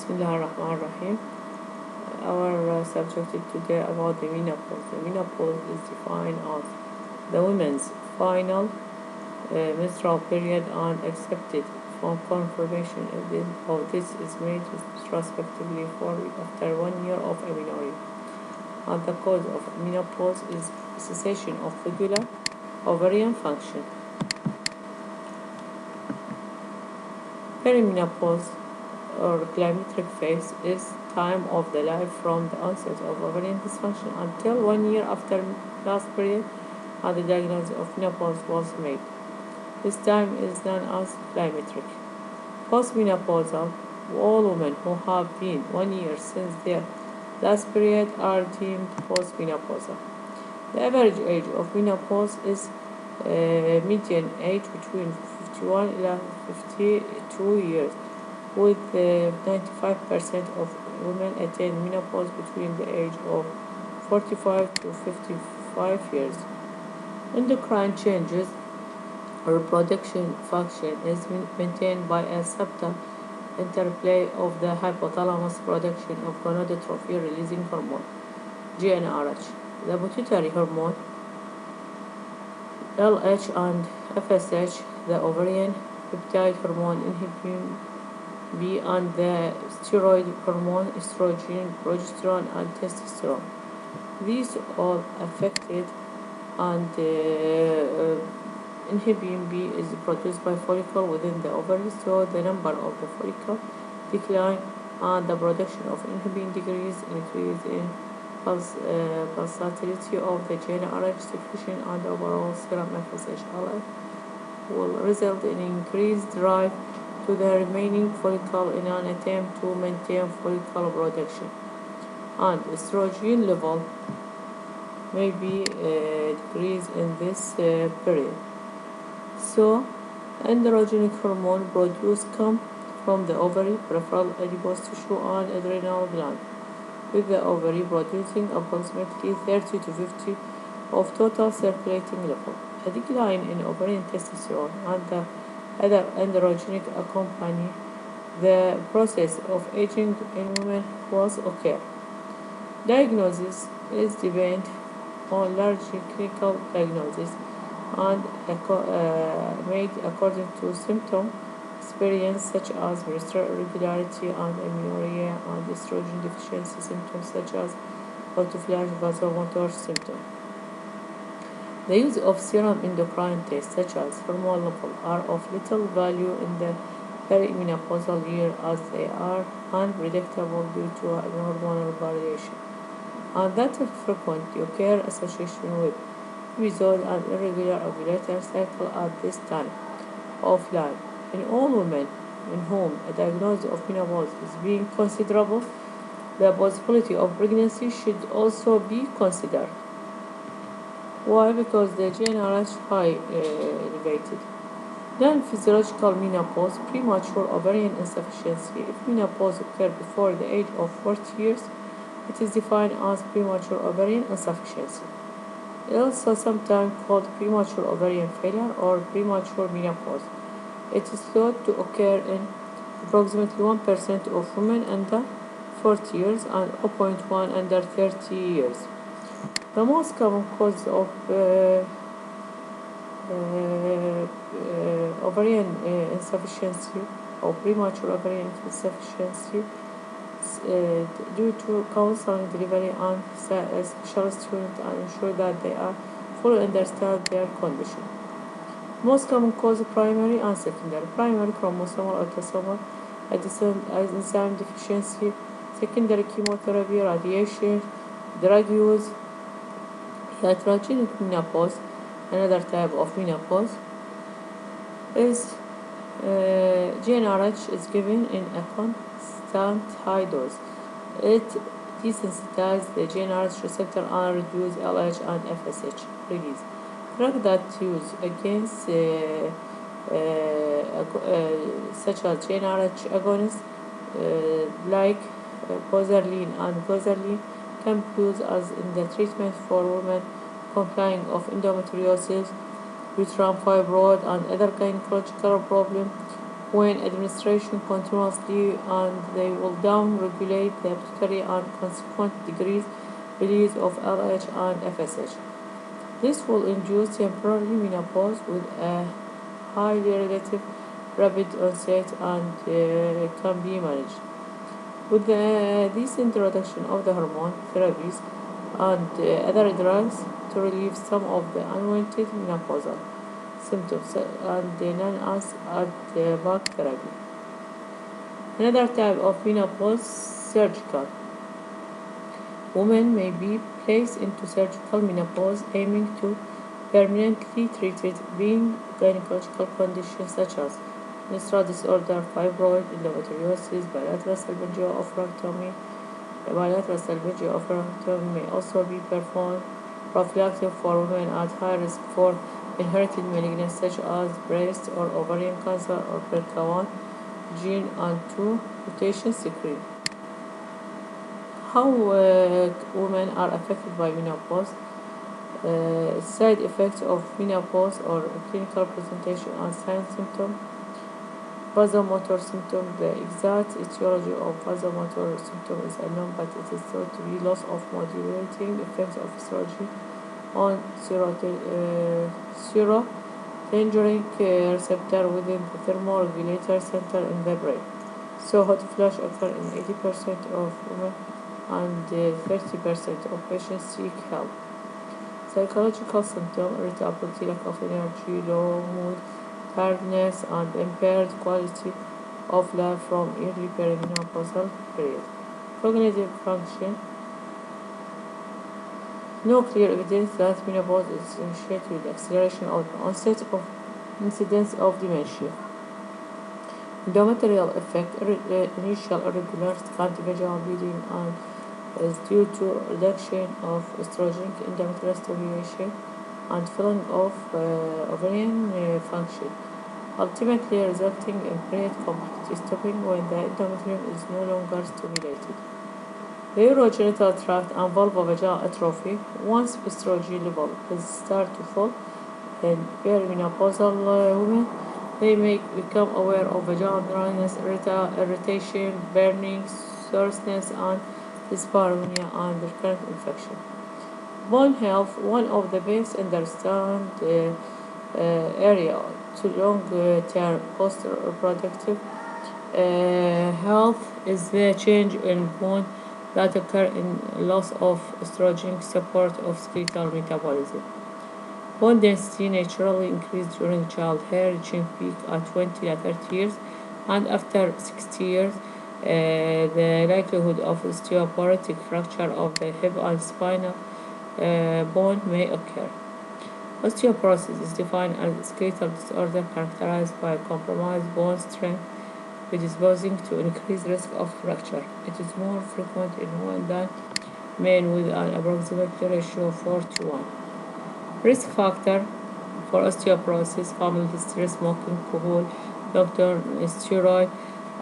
Bismillahirrahmanirrahim. Our subject is today about the menopause. The menopause is defined as the woman's final menstrual period and accepted from confirmation of this is made retrospectively 4 weeks after 1 year of amenorrhoea. And the cause of menopause is cessation of regular ovarian function. Perimenopause or climacteric phase is time of the life from the onset of ovarian dysfunction until 1 year after last period and the diagnosis of menopause was made. This time is known as climacteric. Postmenopausal, all women who have been 1 year since their last period are deemed postmenopausal. The average age of menopause is median age between 51 and 52 years, with 95% of women attain menopause between the age of 45 to 55 years. Endocrine changes, reproduction function is maintained by a subtle interplay of the hypothalamus production of gonadotrophin-releasing hormone, GnRH, the pituitary hormone, LH and FSH, the ovarian peptide hormone, inhibin B, and the steroid hormone, oestrogen, progesterone, and testosterone. These all affected, and inhibin B is produced by follicle within the ovary, so the number of the follicle decline and the production of inhibin increase in pulsatility of the GnRH secretion and overall serum FSH will result in increased drive to the remaining follicle in an attempt to maintain follicle production, and estrogen level may be decreased in this period. So, androgenic hormone produced come from the ovary, peripheral adipose tissue, and adrenal gland, with the ovary producing approximately 30 to 50 of total circulating level. A decline in ovarian testosterone and the other androgenic accompany the process of aging in women was occur. Diagnosis is dependent on large clinical diagnosis and made according to symptom experience such as menstrual irregularity and amenorrhoea and estrogen deficiency symptoms such as autophagy vasomotor symptom. The use of serum endocrine tests such as hormone level are of little value in the perimenopausal year as they are unpredictable due to hormonal variation, and that frequently occur association with episode and irregular ovulatory cycle at this time of life. In all women in whom a diagnosis of menopause is being considerable, the possibility of pregnancy should also be considered. Why? Because the GnRH high elevated. Then physiological menopause, premature ovarian insufficiency. If menopause occurs before the age of 40 years, it is defined as premature ovarian insufficiency. It is also sometimes called premature ovarian failure or premature menopause. It is thought to occur in approximately 1% of women under 40 years and 0.1 under 30 years. The most common cause of ovarian insufficiency or premature ovarian insufficiency due to counseling delivery and specialist treatment and ensure that they are fully understand their condition. Most common cause primary and secondary. Primary chromosomal autosomal enzyme deficiency, secondary chemotherapy, radiation, drug use. Iatrogenic menopause, another type of menopause, is GnRH is given in a constant high dose. It desensitizes the GnRH receptor and reduces LH and FSH release. Drugs that use against such as GnRH agonists like pozarline and gozarline can be used as in the treatment for women complaining of endometriosis, uterine fibroid, and other gynecological problems when administration continuously, and they will down-regulate the pituitary and consequent decrease release of LH and FSH. This will induce temporary menopause with a highly relative rapid onset and can be managed with the decent introduction of the hormone therapies and other drugs to relieve some of the unwanted menopausal symptoms and known as back therapy. Another type of menopause, surgical. Women may be placed into surgical menopause aiming to permanently treat it, being gynecological conditions such as menstrual disorder, fibroid, endometriosis, bilateral salvagiotomy may also be performed. Prophylactic for women at high risk for inherited malignancies such as breast or ovarian cancer or BRCA1 gene and 2 mutation secret. How women are affected by menopause. Side effects of menopause or clinical presentation and signs symptoms. Vasomotor symptom. The exact etiology of vasomotor symptom is unknown, but it is thought to be loss of modulating effects of estrogen on serotoninergic receptor within the thermoregulator center in the brain. So hot flash occur in 80% of women and 30% of patients seek help. Psychological symptoms, irritability, lack of energy, low mood, tiredness, and impaired quality of life from early perimenopausal period. Cognitive function. No clear evidence that menopause is associated with acceleration of the onset of incidence of dementia. Endometrial effect, initial irregularities, vaginal bleeding, and is due to reduction of estrogen, endometrial stimulation, and filling of ovarian function, ultimately resulting in period complete stopping when the endometrium is no longer stimulated. The urogenital tract and vulvovaginal atrophy. Once estrogen level is start to fall in perimenopausal women, they may become aware of vaginal dryness, irritation, burning, soreness, and dyspareunia and recurrent infection. Bone health, one of the best understood area to long-term post-reproductive health is the change in bone that occur in loss of estrogen support of skeletal metabolism. Bone density naturally increases during childhood, reaching peak at 20 to 30 years, and after 60 years, the likelihood of osteoporotic fracture of the hip and spinal bone may occur. Osteoporosis is defined as a skeletal disorder characterized by compromised bone strength, predisposing to increased risk of fracture. It is more frequent in women than men with an approximate ratio of 4 to 1. Risk factor for osteoporosis, family history, smoking, alcohol, doctor, steroid,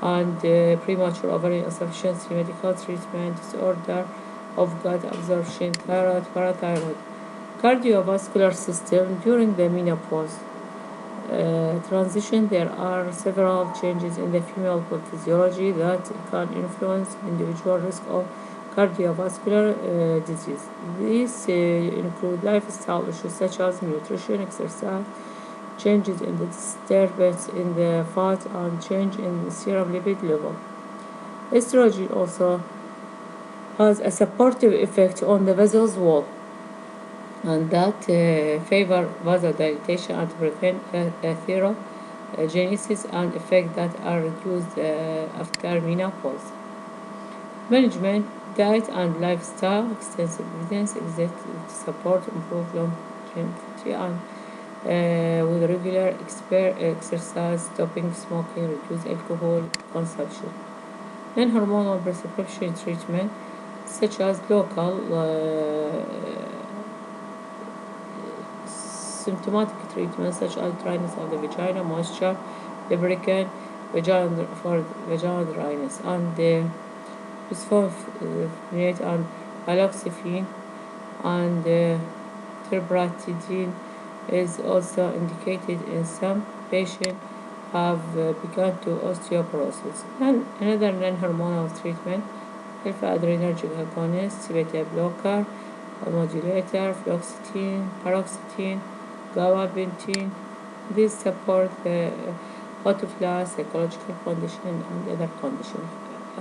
and premature ovarian insufficiency, medical treatment, disorder of gut absorption, thyroid, parathyroid. Cardiovascular system during the menopause transition, there are several changes in the female physiology that can influence individual risk of cardiovascular disease. These include lifestyle issues such as nutrition, exercise, changes in the disturbance in the fat, and change in the serum lipid level. Estrogen also has a supportive effect on the vessels wall, and that favor vasodilatation and prevent atherogenesis and effects that are reduced after menopause. Management, diet and lifestyle. Extensive evidence exists to support improved longevity and with regular exercise, stopping smoking, reduce alcohol consumption. Non-hormonal prescription treatment such as local symptomatic treatments such as dryness of the vagina, moisture, lubricant, for vaginal dryness, and bisphosphonate and haloxifene and terbutaline is also indicated in some patients have begun to osteoporosis. And another non-hormonal treatment, alpha-adrenergic agonist, beta blocker, modulator, fluoxetine, paroxetine, gabapentin. These support the hot flash, psychological condition, and other conditions.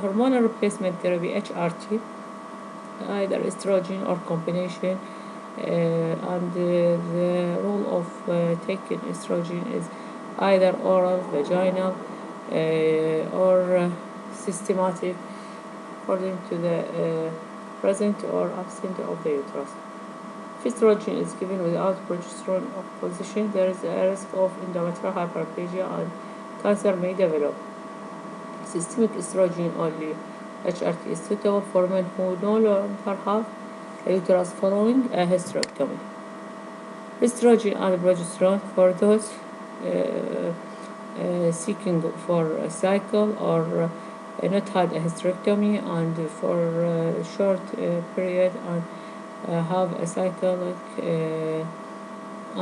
Hormonal replacement therapy (HRT), either estrogen or combination, and the role of taking estrogen is either oral, vaginal, or systematic, according to the present or absent of the uterus. If estrogen is given without progesterone opposition, there is a risk of endometrial hyperplasia and cancer may develop. Systemic estrogen only HRT is suitable for men who no longer have a uterus following a hysterectomy. Estrogen and progesterone for those seeking for a cycle or not had a hysterectomy and for a short period and have a cycle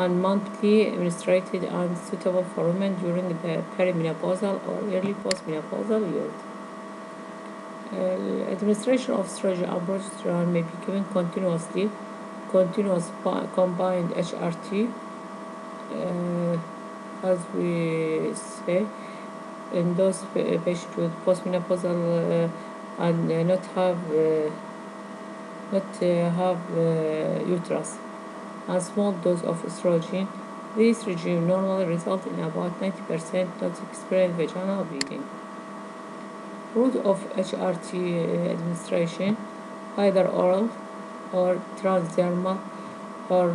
and monthly menstruated and suitable for women during the perimenopausal or early postmenopausal years. Administration of estrogen and progesterone may be given continuously, continuous combined HRT, as we say, in those patients with postmenopausal and not have uterus, and small dose of estrogen. This regime normally results in about 90% not experience vaginal bleeding. Route of HRT administration, either oral or transdermal or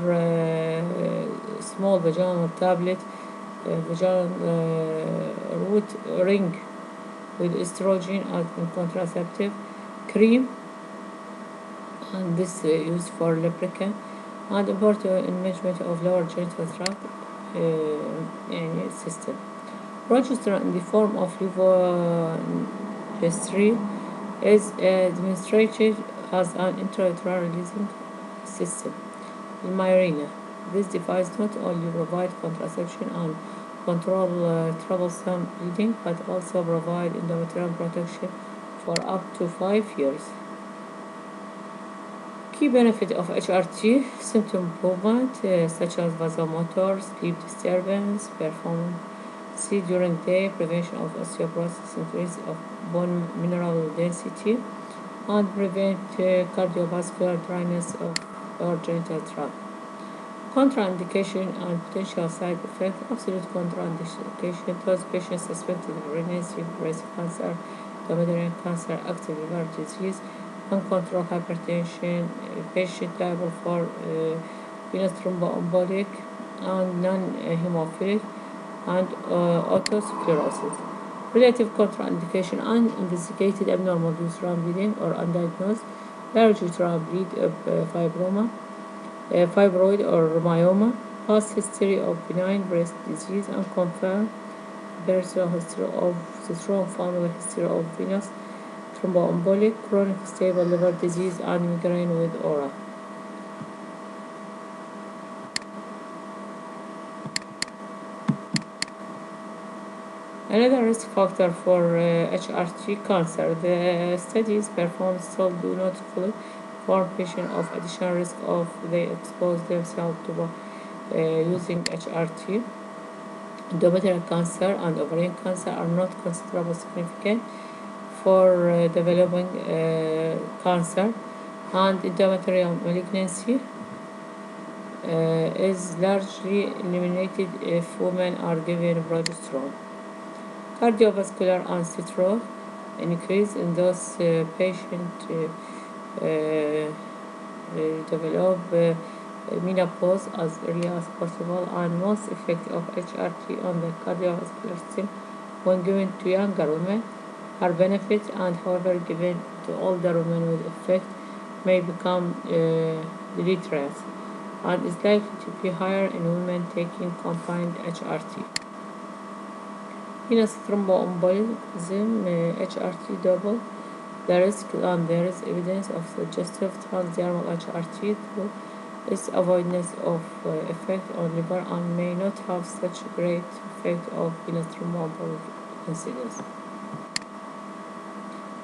small vaginal tablet, vaginal root ring with estrogen as contraceptive, cream, and this used for lubricant, and important in management of lower genital tract system. Progesterone in the form of levodopa is administered as an intrauterine-releasing system in myarina. This device not only provides contraception and control troublesome bleeding, but also provide endometrial protection for up to 5 years. Key benefit of HRT: symptom improvement such as vasomotor, sleep disturbance, performance during day, prevention of osteoporosis, increase of bone mineral density, and prevent cardiovascular dryness of our genital tract. Contraindication and potential side effects: absolute contraindication, those patients suspected pregnancy, breast cancer, ovarian cancer, active liver disease, uncontrolled hypertension, patient liable for venous thromboembolic and non-hemophilic, and autosclerosis. Relative contraindication: uninvestigated abnormal uterine bleeding or undiagnosed large uterine fibroid or myoma, past history of benign breast disease, unconfirmed personal history of the strong family history of venous thromboembolic, chronic stable liver disease, and migraine with aura. Another risk factor for HRT: cancer. The studies performed still do not fully inform patients of additional risk of they expose themselves to using HRT. Endometrial cancer and ovarian cancer are not considerably significant for developing cancer, and endometrial malignancy is largely eliminated if women are given progesterone. Cardiovascular and stroke increase in those patients develop menopause as early as possible, and most effect of HRT on the cardiovascular system when given to younger women are benefits, and however given to older women with effect may become deleterious and is likely to be higher in women taking combined HRT. Venous thromboembolism, HRT double the risk, and there is evidence of suggestive transdermal HRT through its avoidance of effect on liver and may not have such great effect of insurmountable incidence.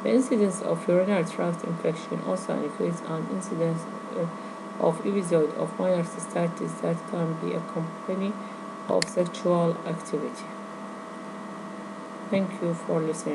The incidence of urinary tract infection also includes an incidence of episode of minor cystitis that can be accompanied of sexual activity. Thank you for listening.